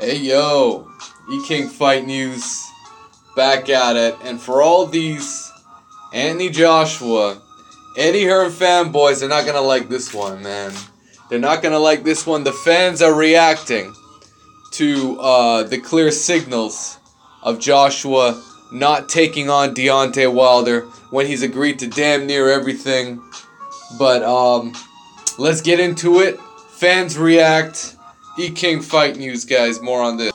Hey yo, E-King Fight News, back at it. And for all these Anthony Joshua, Eddie Hearn fanboys, they're not gonna like this one, man. They're not gonna like this one. The fans are reacting to the clear signals of Joshua not taking on Deontay Wilder when he's agreed to damn near everything. But let's get into it. Fans react. E-King Fight News, guys. More on this.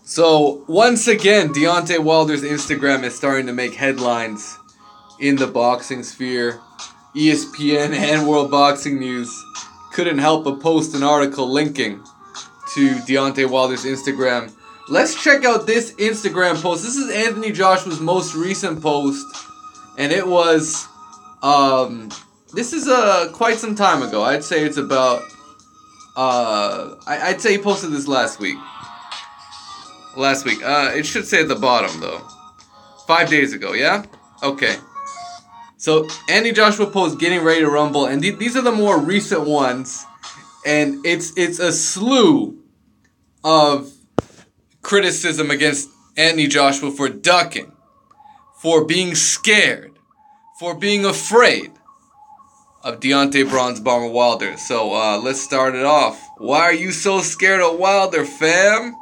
So, once again, Deontay Wilder's Instagram is starting to make headlines in the boxing sphere. ESPN and World Boxing News couldn't help but post an article linking to Deontay Wilder's Instagram. Let's check out this Instagram post. This is Anthony Joshua's most recent post, and it was, this is quite some time ago. I'd say it's about, I'd say he posted this last week. It should say at the bottom, though. 5 days ago, yeah? Okay. So, Anthony Joshua posts getting ready to rumble, and these are the more recent ones, and it's a slew of criticism against Anthony Joshua for ducking, for being scared, for being afraid of Deontay Bronze Bomber Wilder. So, let's start it off. Why are you so scared of Wilder, fam?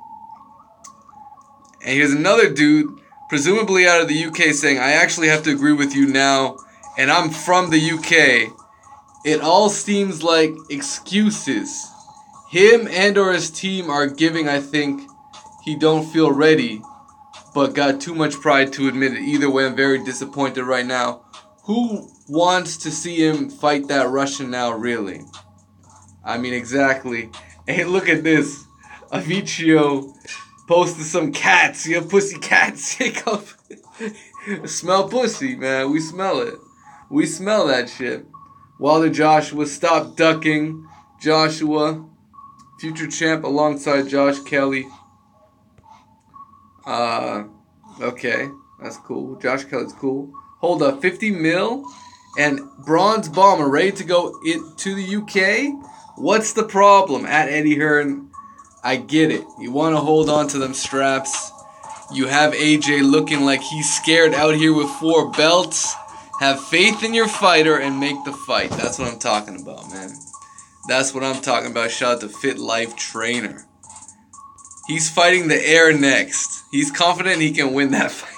And here's another dude, presumably out of the UK, saying, I actually have to agree with you now, and I'm from the UK. It all seems like excuses. Him and or his team are giving, I think, he don't feel ready, but got too much pride to admit it. Either way, I'm very disappointed right now. Who wants to see him fight that Russian now, really? I mean, exactly. Hey, look at this. Avicii posted some cats. You have pussy cats. Smell pussy, man. We smell it. We smell that shit. Wilder Joshua, stop ducking. Joshua, future champ alongside Josh Kelly. Okay. That's cool. Josh Kelly's cool. Hold up, 50 mil and Bronze Bomber ready to go to the UK? What's the problem? At Eddie Hearn, I get it. You want to hold on to them straps. You have AJ looking like he's scared out here with 4 belts. Have faith in your fighter and make the fight. That's what I'm talking about, man. That's what I'm talking about. Shout out to Fit Life Trainer. He's fighting the air next. He's confident he can win that fight.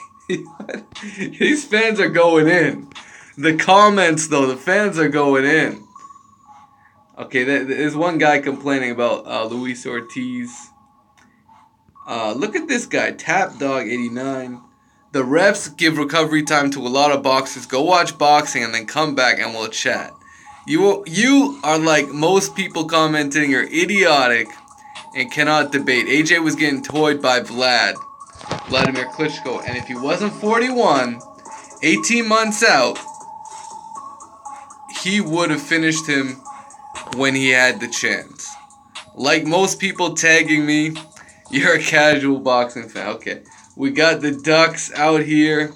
These fans are going in. The comments, though, the fans are going in. Okay, there's one guy complaining about Luis Ortiz. Look at this guy, Tap Dog 89. The refs give recovery time to a lot of boxers. Go watch boxing and then come back and we'll chat. You are like most people commenting. You're idiotic and cannot debate. AJ was getting toyed by Vladimir Klitschko, and if he wasn't 41, 18 months out, he would have finished him when he had the chance. Like most people tagging me, you're a casual boxing fan. Okay, we got the ducks out here.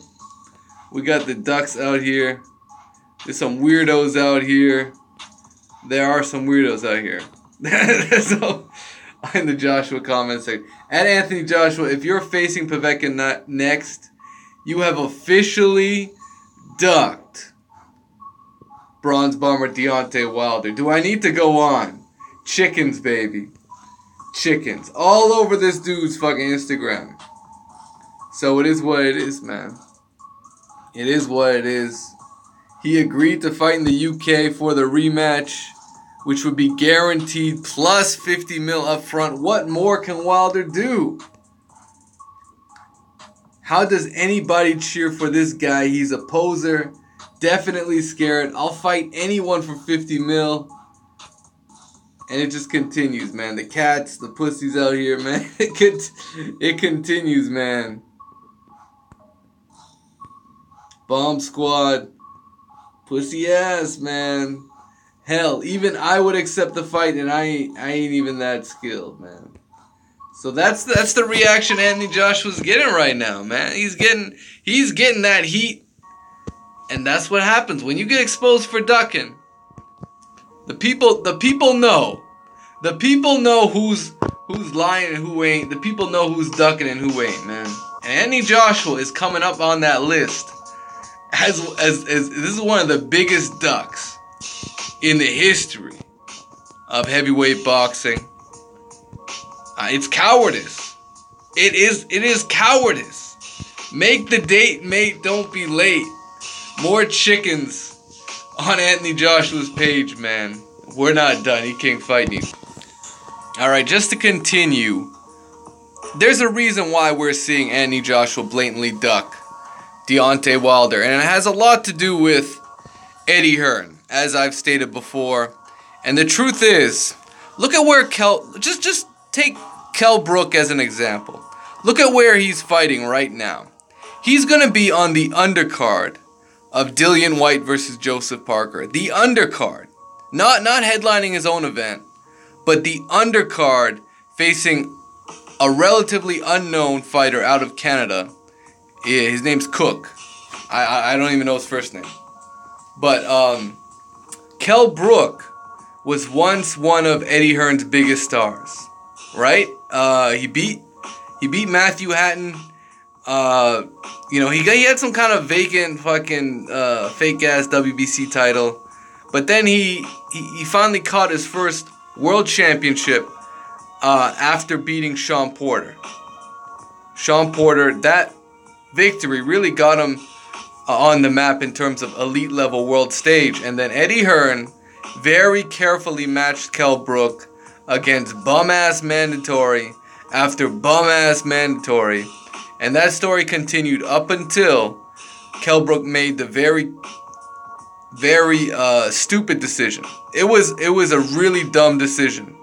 There's some weirdos out here. There are some weirdos out here. So, in the Joshua comment section. At Anthony Joshua, if you're facing Povetkin next, you have officially ducked Bronze Bomber Deontay Wilder. Do I need to go on? Chickens, baby. Chickens. All over this dude's fucking Instagram. So it is what it is, man. It is what it is. He agreed to fight in the UK for the rematch, which would be guaranteed plus 50 mil up front. What more can Wilder do? How does anybody cheer for this guy? He's a poser. Definitely scared. I'll fight anyone for 50 mil. And it just continues, man. The cats, the pussies out here, man. It continues, man. Bomb Squad. Pussy ass, man. Hell, even I would accept the fight, and I ain't even that skilled, man. So that's the reaction Anthony Joshua's getting right now, man. He's getting that heat, and that's what happens when you get exposed for ducking. The people know. The people know who's lying and who ain't. The people know who's ducking and who ain't, man. And Anthony Joshua is coming up on that list as this is one of the biggest ducks in the history of heavyweight boxing. It's cowardice. It is cowardice. Make the date, mate. Don't be late. More chickens on Anthony Joshua's page, man. We're not done. He can't fight you. Alright, just to continue, there's a reason why we're seeing Anthony Joshua blatantly duck Deontay Wilder, and it has a lot to do with Eddie Hearn, as I've stated before. And the truth is, look at where just take Kell Brook as an example. Look at where he's fighting right now. He's going to be on the undercard of Dillian White versus Joseph Parker. The undercard. Not headlining his own event, but the undercard facing a relatively unknown fighter out of Canada. His name's Cook. I don't even know his first name. But Kell Brook was once one of Eddie Hearn's biggest stars, right? He beat Matthew Hatton. He had some kind of vacant fucking fake ass WBC title, but then he finally caught his first world championship after beating Sean Porter. Sean Porter, that victory really got him on the map in terms of elite level world stage. And then Eddie Hearn very carefully matched Kell Brook against bum-ass mandatory after bum-ass mandatory. And that story continued up until Kell Brook made the very stupid decision. It was a really dumb decision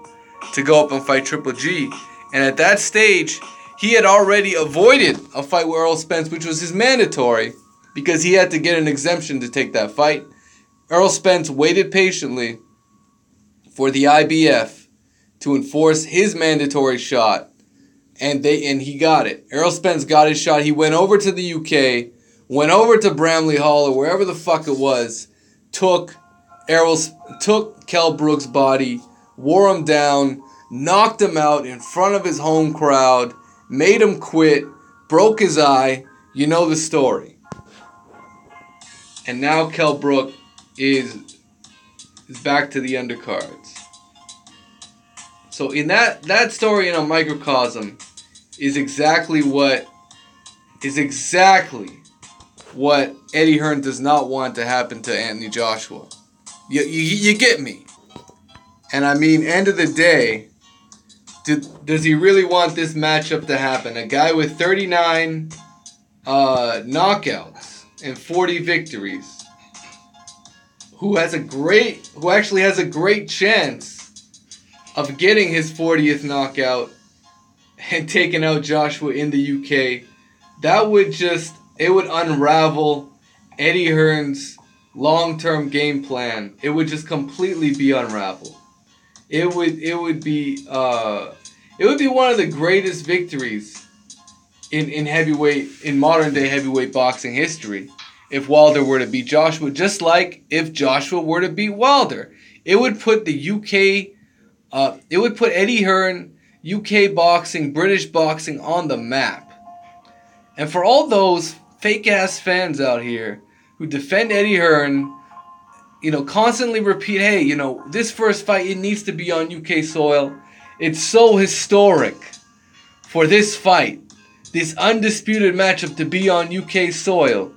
to go up and fight Triple G. And at that stage, he had already avoided a fight with Errol Spence, which was his mandatory, because he had to get an exemption to take that fight. Errol Spence waited patiently for the IBF to enforce his mandatory shot, and he got it. Errol Spence got his shot. He went over to the UK, went over to Bramley Hall or wherever the fuck it was, took Kell Brook's body, wore him down, knocked him out in front of his home crowd, made him quit, broke his eye. You know the story. And now Kell Brook is back to the undercards. So in that story in a microcosm is exactly what Eddie Hearn does not want to happen to Anthony Joshua. You get me? And I mean, end of the day, does he really want this matchup to happen? A guy with 39 knockouts and 40 victories, who actually has a great chance of getting his 40th knockout and taking out Joshua in the UK. It would unravel Eddie Hearn's long-term game plan. It would just completely be unraveled. It would be one of the greatest victories in modern day heavyweight boxing history if Wilder were to beat Joshua, just like if Joshua were to beat Wilder. It would put Eddie Hearn, UK boxing, British boxing on the map. And for all those fake ass fans out here who defend Eddie Hearn, constantly repeat, hey, this first fight, it needs to be on UK soil. It's so historic for this fight, this undisputed matchup to be on UK soil,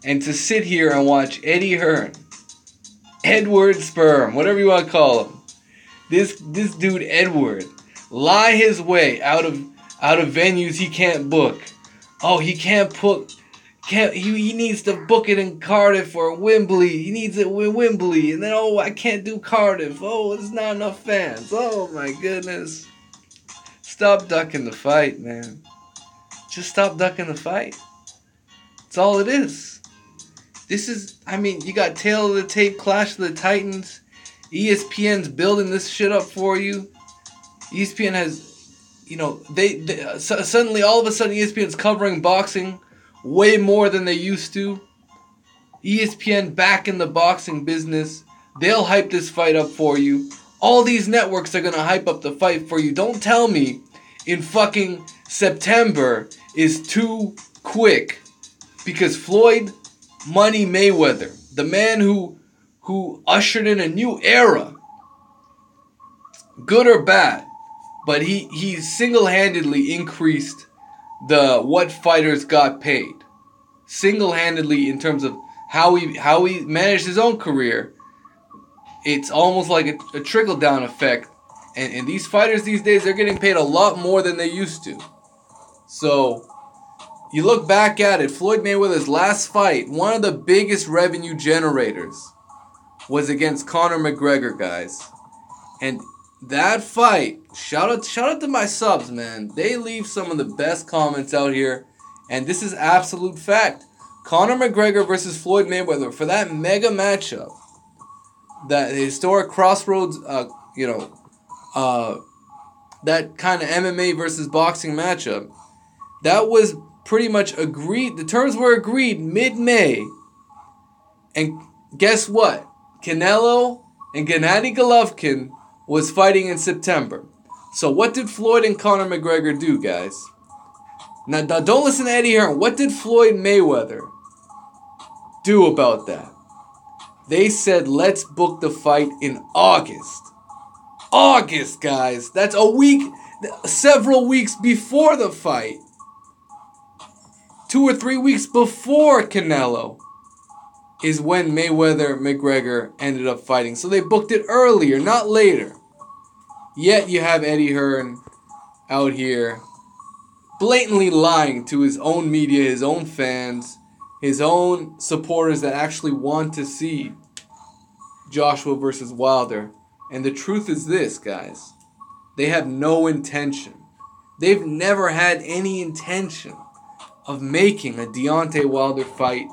and to sit here and watch Eddie Hearn, Edward Sperm, whatever you want to call him, this dude Edward, lie his way out of venues he can't book. Oh, he needs to book it in Cardiff or Wembley. He needs it with Wembley. And then, I can't do Cardiff. Oh, there's not enough fans. Oh, my goodness. Stop ducking the fight, man. Just stop ducking the fight. That's all it is. You got Tail of the Tape, Clash of the Titans. ESPN's building this shit up for you. ESPN has, suddenly, all of a sudden, ESPN's covering boxing way more than they used to. ESPN back in the boxing business. They'll hype this fight up for you. All these networks are going to hype up the fight for you. Don't tell me in fucking September is too quick. Because Floyd Money Mayweather, the man who ushered in a new era, good or bad, but he single-handedly increased the what fighters got paid. Single-handedly in terms of how he managed his own career. It's almost like a trickle-down effect. And these fighters these days, they're getting paid a lot more than they used to. So, you look back at it, Floyd Mayweather's last fight, one of the biggest revenue generators, was against Conor McGregor, guys. And that fight, shout out to my subs, man. They leave some of the best comments out here. And this is absolute fact. Conor McGregor versus Floyd Mayweather, for that mega matchup, that historic crossroads, that kind of MMA versus boxing matchup, that was pretty much agreed. The terms were agreed mid-May. And guess what? Canelo and Gennady Golovkin was fighting in September. So what did Floyd and Conor McGregor do, guys? Now don't listen to Eddie Hearn. What did Floyd Mayweather do about that? They said, let's book the fight in August. August, guys. That's a week, several weeks before the fight. 2 or 3 weeks before Canelo is when Mayweather-McGregor ended up fighting. So they booked it earlier, not later. Yet you have Eddie Hearn out here blatantly lying to his own media, his own fans, his own supporters that actually want to see Joshua versus Wilder. And the truth is this, guys. They have no intention. They've never had any intention of making a Deontay Wilder fight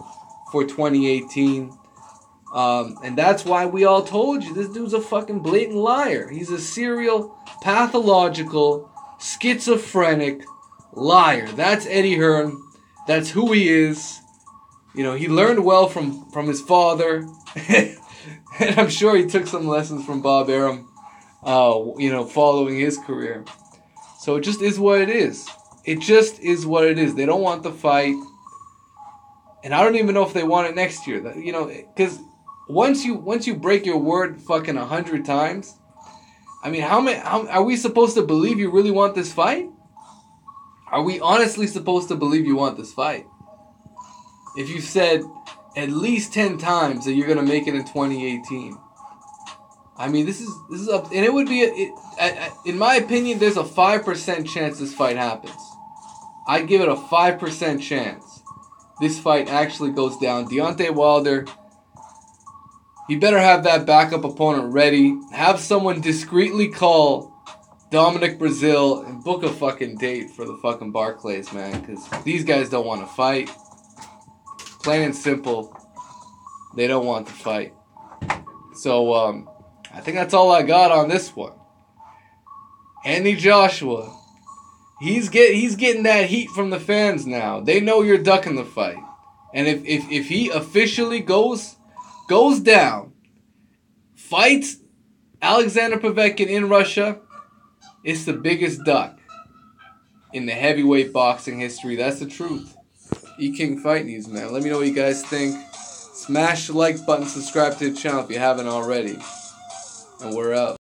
for 2018. And that's why we all told you this dude's a fucking blatant liar. He's a serial, pathological, schizophrenic liar. That's Eddie Hearn. That's who he is. You know, he learned well from his father. And I'm sure he took some lessons from Bob Arum, following his career. So it just is what it is. It just is what it is. They don't want the fight. And I don't even know if they want it next year. Because once you break your word fucking 100 times, I mean, how are we supposed to believe you really want this fight? Are we honestly supposed to believe you want this fight? If you said at least 10 times that you're going to make it in 2018. I mean, this is up, and it would be, in my opinion, there's a 5% chance this fight happens. I'd give it a 5% chance this fight actually goes down. Deontay Wilder, he better have that backup opponent ready. Have someone discreetly call Dominic Brazil and book a fucking date for the fucking Barclays, man, because these guys don't want to fight. Plain and simple, they don't want to fight. So, I think that's all I got on this one. Andy Joshua, he's getting that heat from the fans now. They know you're ducking the fight. And if he officially goes down, fights Alexander Povetkin in Russia, it's the biggest duck in the heavyweight boxing history. That's the truth. E-King Fight News, man. Let me know what you guys think. Smash the like button, subscribe to the channel if you haven't already. And we're out.